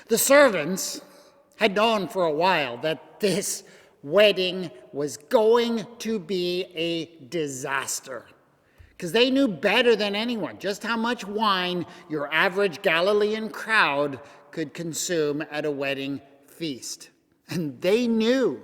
The servants had known for a while that this wedding was going to be a disaster, because they knew better than anyone just how much wine your average Galilean crowd could consume at a wedding feast. And they knew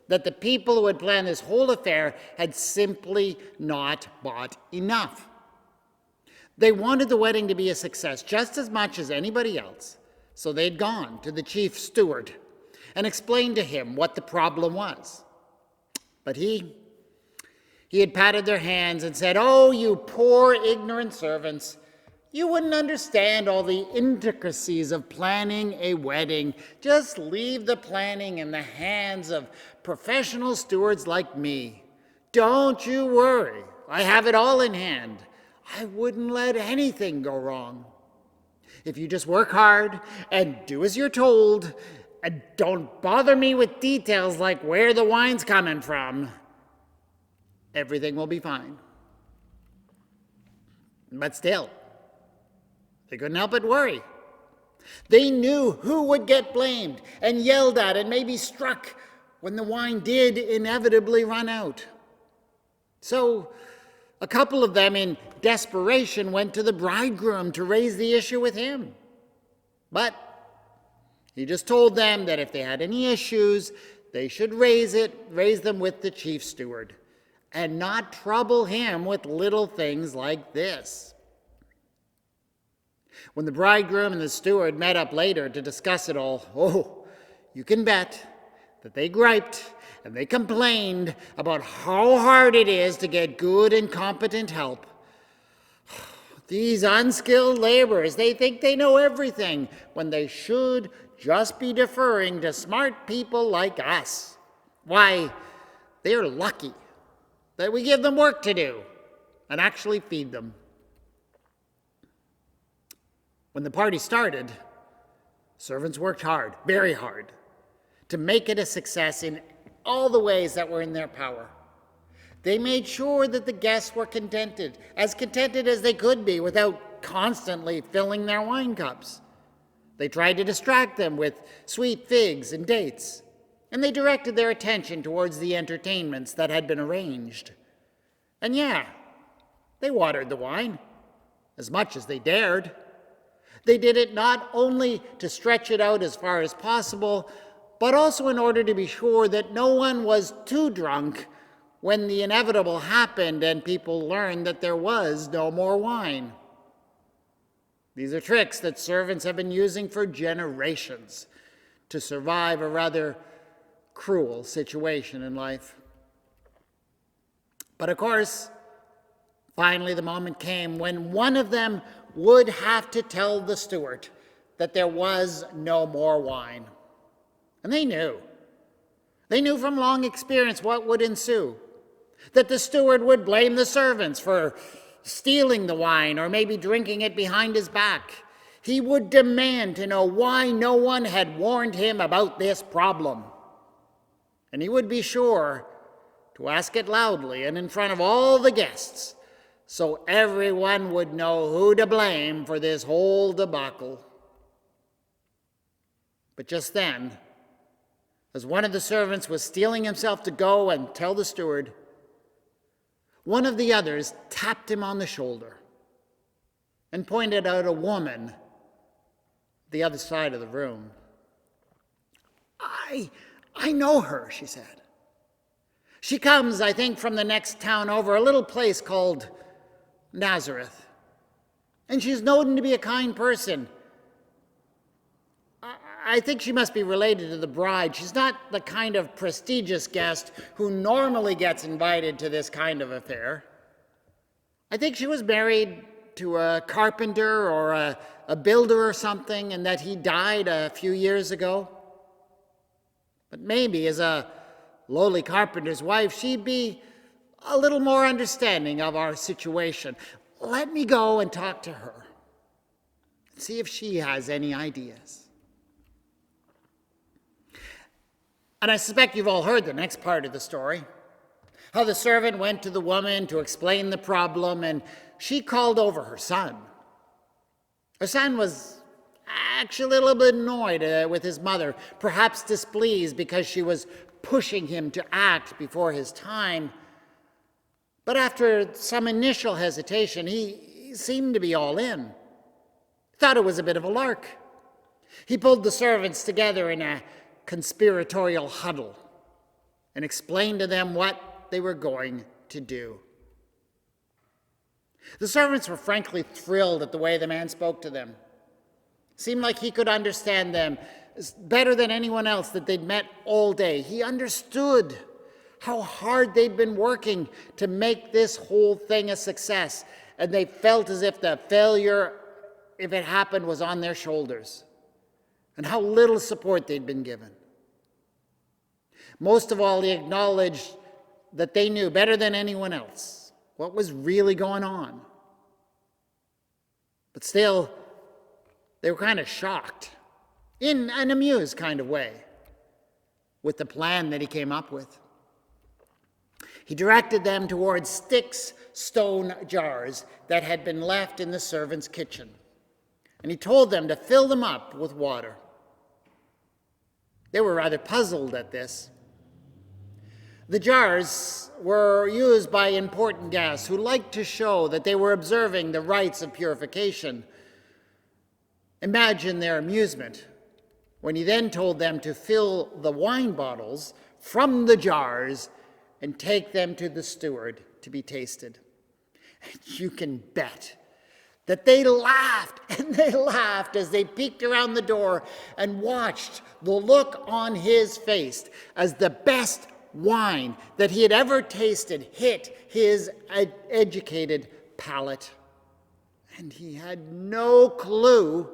that the people who had planned this whole affair had simply not bought enough. They wanted the wedding to be a success just as much as anybody else, so they'd gone to the chief steward and explained to him what the problem was. But he had patted their hands and said, "Oh, you poor ignorant servants, you wouldn't understand all the intricacies of planning a wedding. Just leave the planning in the hands of professional stewards like me. Don't you worry, I have it all in hand. I wouldn't let anything go wrong. If you just work hard and do as you're told, and don't bother me with details like where the wine's coming from, everything will be fine." But still, they couldn't help but worry. They knew who would get blamed and yelled at and maybe struck when the wine did inevitably run out. So a couple of them, in desperation, went to the bridegroom to raise the issue with him. But he just told them that if they had any issues, they should raise them with the chief steward, and not trouble him with little things like this. When the bridegroom and the steward met up later to discuss it all, you can bet that they griped and they complained about how hard it is to get good and competent help. These unskilled laborers, they think they know everything when they should just be deferring to smart people like us. Why, they're lucky that we give them work to do and actually feed them. When the party started, servants worked hard, very hard, to make it a success in all the ways that were in their power. They made sure that the guests were contented as they could be without constantly filling their wine cups. They tried to distract them with sweet figs and dates, and they directed their attention towards the entertainments that had been arranged. And yeah, they watered the wine as much as they dared. They did it not only to stretch it out as far as possible, but also in order to be sure that no one was too drunk when the inevitable happened and people learned that there was no more wine. These are tricks that servants have been using for generations to survive a rather cruel situation in life. But of course, finally the moment came when one of them would have to tell the steward that there was no more wine. And they knew. They knew from long experience what would ensue. That the steward would blame the servants for stealing the wine or maybe drinking it behind his back. He would demand to know why no one had warned him about this problem. And he would be sure to ask it loudly and in front of all the guests, so everyone would know who to blame for this whole debacle. But just then, as one of the servants was steeling himself to go and tell the steward, one of the others tapped him on the shoulder and pointed out a woman the other side of the room. I know her, she said. She comes, I think, from the next town over, a little place called Nazareth. And she's known to be a kind person. I think she must be related to the bride. She's not the kind of prestigious guest who normally gets invited to this kind of affair. I think she was married to a carpenter or a builder or something, and that he died a few years ago. But maybe as a lowly carpenter's wife, she'd be a little more understanding of our situation. Let me go and talk to her and see if she has any ideas. And I suspect you've all heard the next part of the story. How the servant went to the woman to explain the problem, and she called over her son. Her son was actually a little bit annoyed with his mother, perhaps displeased because she was pushing him to act before his time. But after some initial hesitation, he seemed to be all in. Thought it was a bit of a lark. He pulled the servants together in a conspiratorial huddle and explained to them what they were going to do. The servants were frankly thrilled at the way the man spoke to them. Seemed like he could understand them better than anyone else that they'd met all day. He understood how hard they'd been working to make this whole thing a success, and they felt as if the failure, if it happened, was on their shoulders, and how little support they'd been given. Most of all, he acknowledged that they knew better than anyone else what was really going on. But still, they were kind of shocked, in an amused kind of way, with the plan that he came up with. He directed them towards 6 stone jars that had been left in the servants' kitchen, and he told them to fill them up with water. They were rather puzzled at this. The jars were used by important guests who liked to show that they were observing the rites of purification. Imagine their amusement when he then told them to fill the wine bottles from the jars and take them to the steward to be tasted. And you can bet that they laughed and they laughed as they peeked around the door and watched the look on his face as the best wine that he had ever tasted hit his educated palate. And he had no clue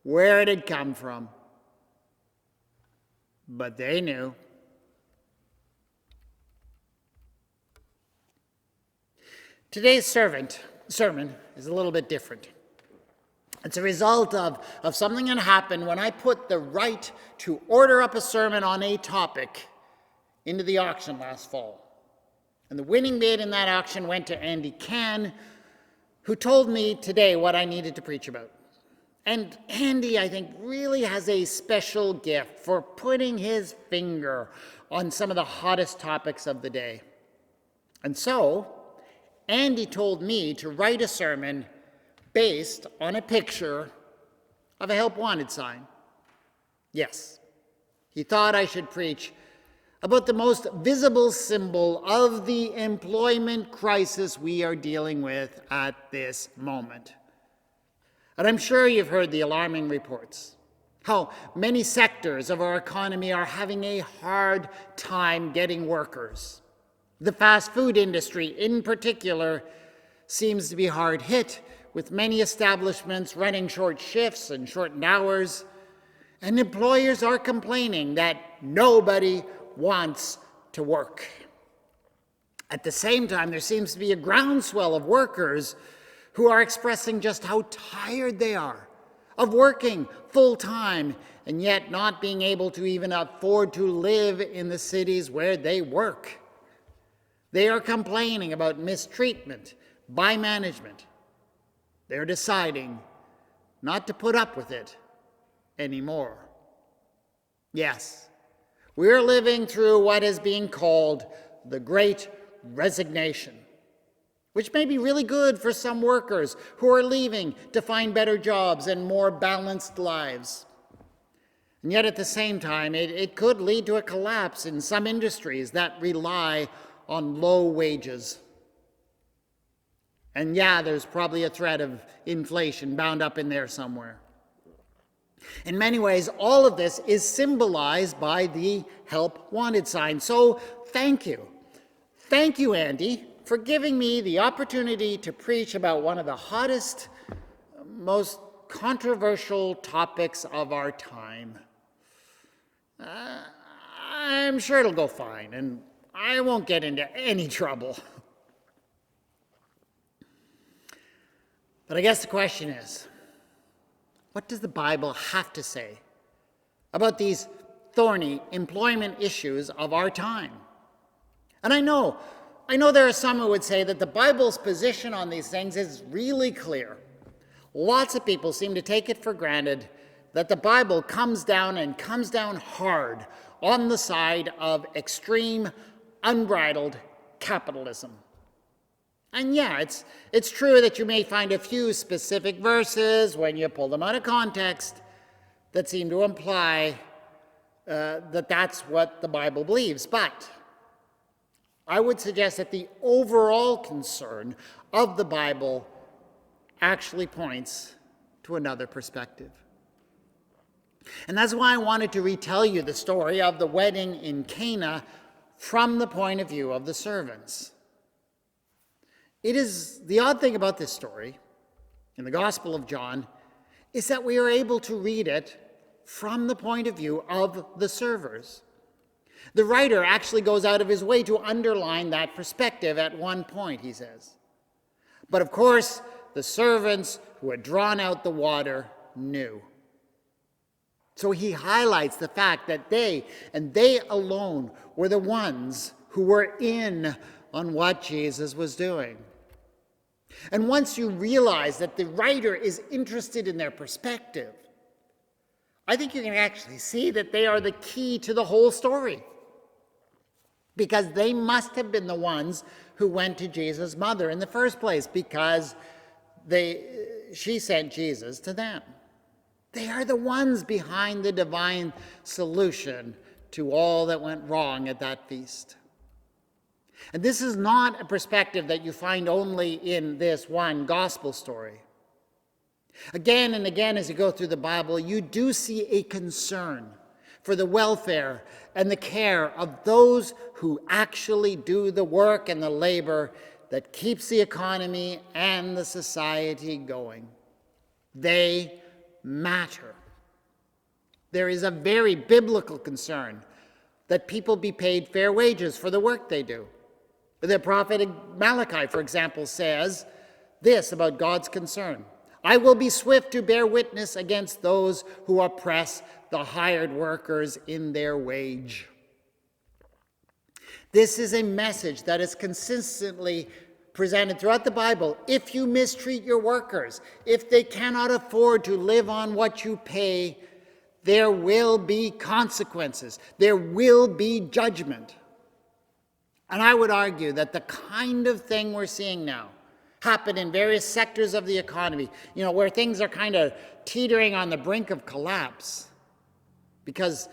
where it had come from. But they knew. Today's sermon is a little bit different. It's a result of something that happened when I put the right to order up a sermon on a topic into the auction last fall. And the winning bid in that auction went to Andy Cann, who told me today what I needed to preach about. And Andy, I think, really has a special gift for putting his finger on some of the hottest topics of the day. And so, Andy told me to write a sermon based on a picture of a Help Wanted sign. Yes, he thought I should preach about the most visible symbol of the employment crisis we are dealing with at this moment. And I'm sure you've heard the alarming reports, how many sectors of our economy are having a hard time getting workers. The fast food industry, in particular, seems to be hard hit, with many establishments running short shifts and shortened hours, and employers are complaining that nobody wants to work. At the same time, there seems to be a groundswell of workers who are expressing just how tired they are of working full-time and yet not being able to even afford to live in the cities where they work. They are complaining about mistreatment by management. They're deciding not to put up with it anymore. Yes, we're living through what is being called the Great Resignation, which may be really good for some workers who are leaving to find better jobs and more balanced lives. And yet at the same time, it could lead to a collapse in some industries that rely on low wages. And yeah, there's probably a threat of inflation bound up in there somewhere. In many ways, all of this is symbolized by the Help Wanted sign. So thank you. Thank you, Andy, for giving me the opportunity to preach about one of the hottest, most controversial topics of our time. I'm sure it'll go fine, and I won't get into any trouble. But I guess the question is, what does the Bible have to say about these thorny employment issues of our time? And I know there are some who would say that the Bible's position on these things is really clear. Lots of people seem to take it for granted that the Bible comes down hard on the side of extreme, unbridled capitalism. And yeah, it's true that you may find a few specific verses when you pull them out of context that seem to imply that that's what the Bible believes. But I would suggest that the overall concern of the Bible actually points to another perspective. And that's why I wanted to retell you the story of the wedding in Cana from the point of view of the servants. It is the odd thing about this story in the Gospel of John is that we are able to read it from the point of view of the servers. The writer actually goes out of his way to underline that perspective at one point, he says. But of course, the servants who had drawn out the water knew. So he highlights the fact that they, and they alone, were the ones who were in on what Jesus was doing. And once you realize that the writer is interested in their perspective, I think you can actually see that they are the key to the whole story. Because they must have been the ones who went to Jesus' mother in the first place, because she sent Jesus to them. They are the ones behind the divine solution to all that went wrong at that feast. And this is not a perspective that you find only in this one gospel story. Again and again, as you go through the Bible, you do see a concern for the welfare and the care of those who actually do the work and the labor that keeps the economy and the society going. They matter. There is a very biblical concern that people be paid fair wages for the work they do. The prophet Malachi, for example, says this about God's concern: I will be swift to bear witness against those who oppress the hired workers in their wage. This is a message that is consistently presented throughout the Bible. If you mistreat your workers, if they cannot afford to live on what you pay, there will be consequences. There will be judgment. And I would argue that the kind of thing we're seeing now happen in various sectors of the economy, where things are kind of teetering on the brink of collapse because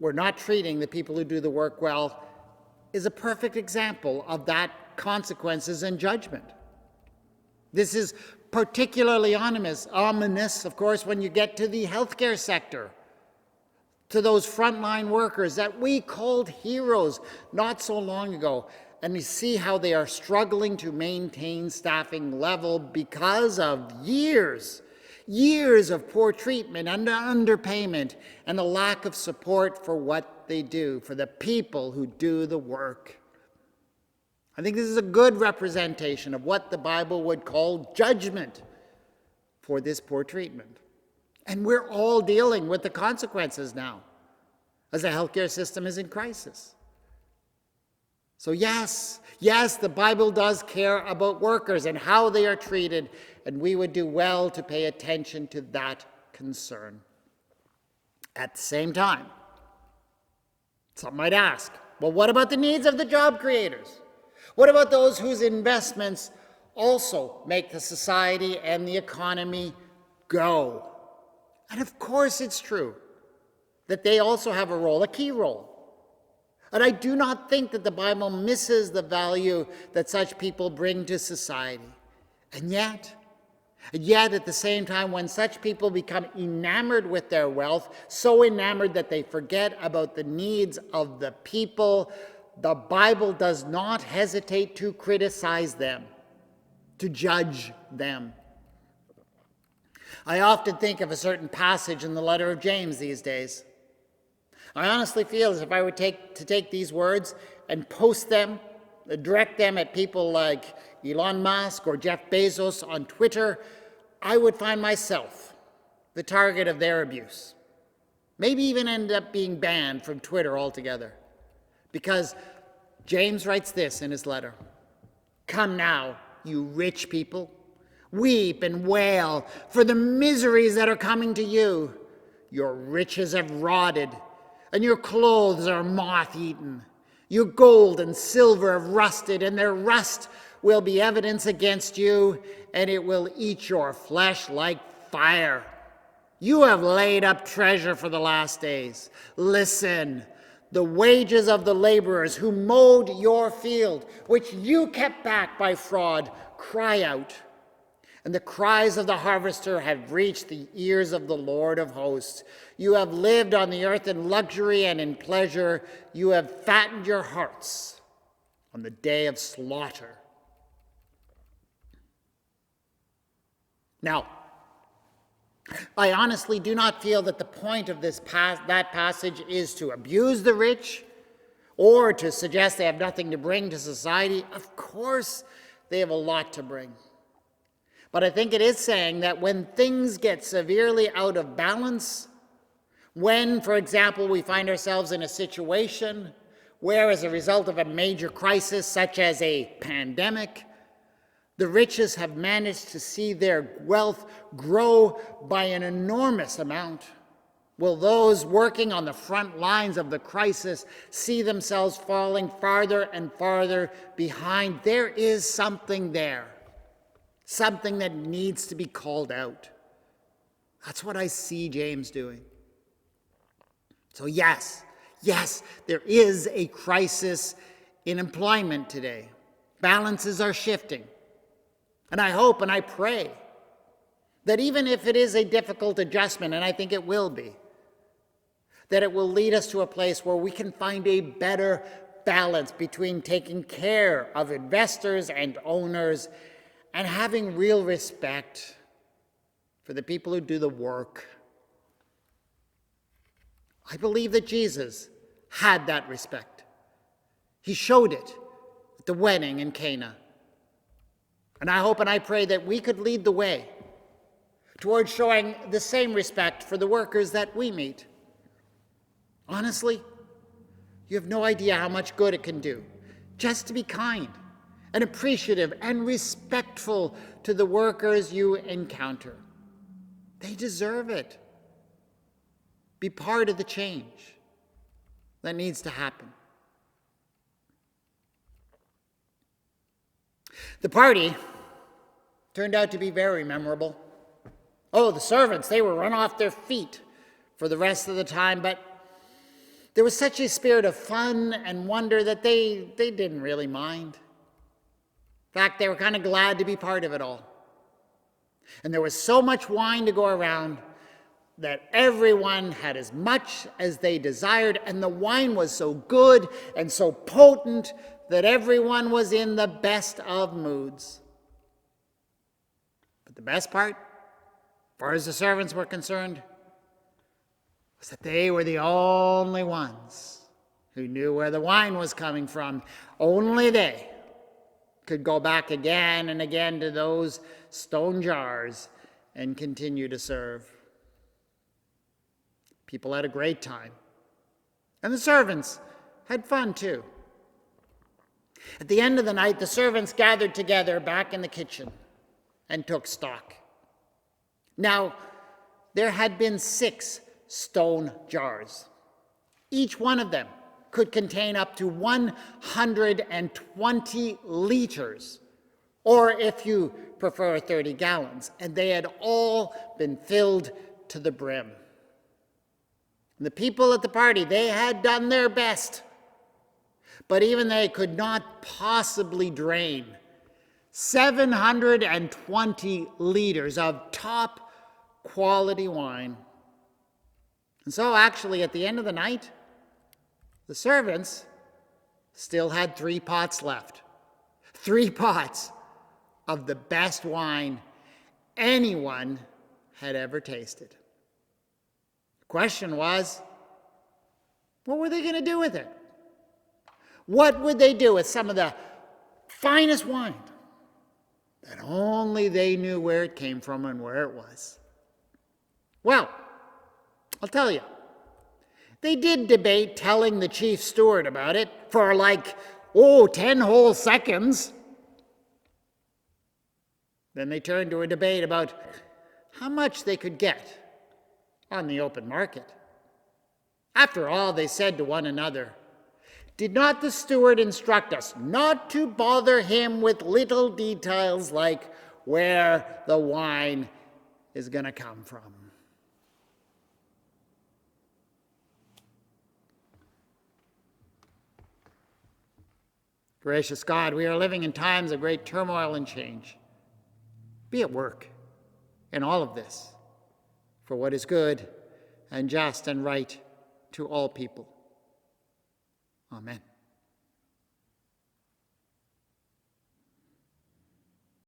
we're not treating the people who do the work well, is a perfect example of that consequences and judgment. This is particularly ominous, of course, when you get to the healthcare sector, to those frontline workers that we called heroes not so long ago. And we see how they are struggling to maintain staffing level because of years of poor treatment and underpayment and a lack of support for what they do, for the people who do the work. I think this is a good representation of what the Bible would call judgment for this poor treatment. And we're all dealing with the consequences now, as the healthcare system is in crisis. So yes, the Bible does care about workers and how they are treated, and we would do well to pay attention to that concern. At the same time, some might ask, well, what about the needs of the job creators? What about those whose investments also make the society and the economy go? And of course it's true that they also have a role, a key role. And I do not think that the Bible misses the value that such people bring to society. And yet, at the same time, when such people become enamored with their wealth, so enamored that they forget about the needs of the people, the Bible does not hesitate to criticize them, to judge them. I often think of a certain passage in the letter of James these days. I honestly feel as if I were to take these words and post them, direct them at people like Elon Musk or Jeff Bezos on Twitter, I would find myself the target of their abuse. Maybe even end up being banned from Twitter altogether. Because James writes this in his letter: "Come now, you rich people, Weep and wail for the miseries that are coming to you. Your riches have rotted, and your clothes are moth-eaten. Your gold and silver have rusted, and their rust will be evidence against you, and it will eat your flesh like fire. You have laid up treasure for the last days. Listen, the wages of the laborers who mowed your field, which you kept back by fraud, cry out. And the cries of the harvester have reached the ears of the Lord of hosts. You have lived on the earth in luxury and in pleasure. You have fattened your hearts on the day of slaughter. Now, I honestly do not feel that the point of that passage is to abuse the rich or to suggest they have nothing to bring to society. Of course, they have a lot to bring. But I think it is saying that when things get severely out of balance, when, for example, we find ourselves in a situation where, as a result of a major crisis such as a pandemic, the richest have managed to see their wealth grow by an enormous amount, will those working on the front lines of the crisis see themselves falling farther and farther behind? There is something there. Something that needs to be called out. That's what I see James doing. So yes, there is a crisis in employment today. Balances are shifting. And I hope and I pray that even if it is a difficult adjustment, and I think it will be, that it will lead us to a place where we can find a better balance between taking care of investors and owners and having real respect for the people who do the work. I believe that Jesus had that respect. He showed it at the wedding in Cana. And I hope and I pray that we could lead the way towards showing the same respect for the workers that we meet. Honestly, you have no idea how much good it can do just to be kind and appreciative and respectful to the workers you encounter. They deserve it. Be part of the change that needs to happen. The party turned out to be very memorable. Oh, the servants, they were run off their feet for the rest of the time, but there was such a spirit of fun and wonder that they didn't really mind. In fact, they were kind of glad to be part of it all. And there was so much wine to go around that everyone had as much as they desired, and the wine was so good and so potent that everyone was in the best of moods. But the best part, as far as the servants were concerned, was that they were the only ones who knew where the wine was coming from. Only they could go back again and again to those stone jars and continue to serve. People had a great time. And the servants had fun too. At the end of the night, the servants gathered together back in the kitchen and took stock. Now, there had been 6 stone jars. Each one of them could contain up to 120 liters, or if you prefer 30 gallons, and they had all been filled to the brim. And the people at the party, they had done their best, but even they could not possibly drain 720 liters of top quality wine. And so actually at the end of the night, the servants still had 3 pots left. 3 pots of the best wine anyone had ever tasted. The question was, what were they going to do with it? What would they do with some of the finest wine that only they knew where it came from and where it was? Well, I'll tell you. They did debate telling the chief steward about it for 10 whole seconds. Then they turned to a debate about how much they could get on the open market. After all, they said to one another, "Did not the steward instruct us not to bother him with little details like where the wine is going to come from?" Gracious God, we are living in times of great turmoil and change. Be at work in all of this for what is good and just and right to all people. Amen.